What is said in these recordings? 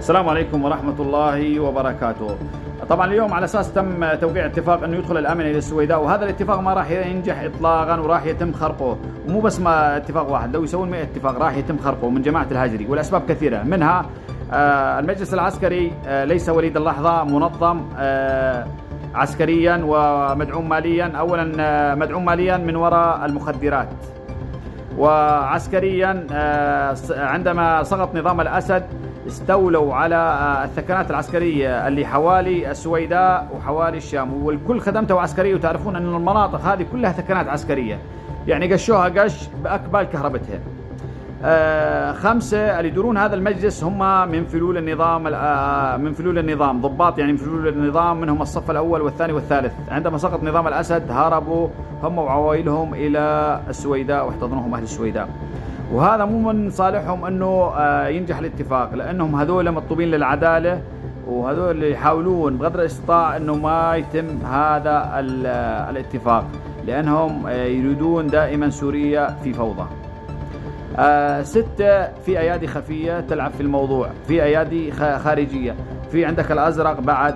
السلام عليكم ورحمة الله وبركاته. طبعا اليوم على أساس تم توقيع اتفاق أنه يدخل الأمن إلى السويداء، وهذا الاتفاق ما راح ينجح إطلاقا وراح يتم خرقه، ومو بس ما اتفاق واحد، لو يسوون 100 اتفاق راح يتم خرقه من جماعة الهاجري، والأسباب كثيرة منها المجلس العسكري ليس وليد اللحظة، منظم عسكريا ومدعوم ماليا. أولا مدعوم ماليا من وراء المخدرات، وعسكريا عندما سقط نظام الأسد استولوا على الثكنات العسكرية اللي حوالي السويداء وحوالي الشام، والكل خدمته عسكرية، وتعرفون أن المناطق هذه كلها ثكنات عسكرية، يعني قشوها قش بأكبال كهربتها. 5 اللي يدورون هذا المجلس هم من فلول النظام، ضباط يعني من فلول النظام، منهم الصف الأول والثاني والثالث. عندما سقط نظام الأسد هربوا هم وعوائلهم إلى السويداء واحتضنوهم أهل السويداء، وهذا مو من صالحهم أنه ينجح الاتفاق، لأنهم هذول مطلوبين للعدالة، وهذول اللي يحاولون بقدر الاستطاعة أنه ما يتم هذا الاتفاق، لأنهم يريدون دائما سوريا في فوضى. 6 في أيادي خفية تلعب في الموضوع، في أيادي خارجية، في عندك الأزرق بعد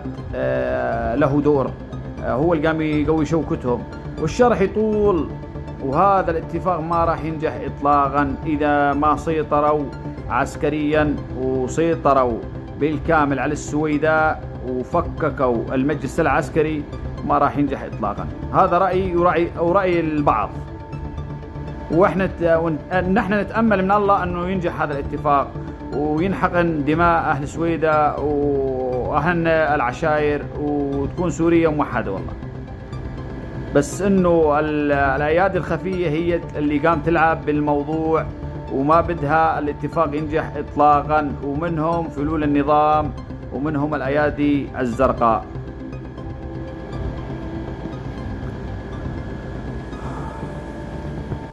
له دور، هو اللي قام يقوي شوكتهم، والشرح يطول، وهذا الاتفاق ما راح ينجح إطلاقا إذا ما سيطروا عسكريا وسيطروا بالكامل على السويداء وفككوا المجلس العسكري، ما راح ينجح إطلاقا. هذا رأيي ورأي البعض، نحن نتأمل من الله أنه ينجح هذا الاتفاق وينحقن دماء أهل السويداء وأهل العشائر، وتكون سوريا موحدة والله. بس انه الايادي الخفية هي اللي قام تلعب بالموضوع، وما بدها الاتفاق ينجح اطلاقا، ومنهم فلول النظام ومنهم الايادي الزرقاء.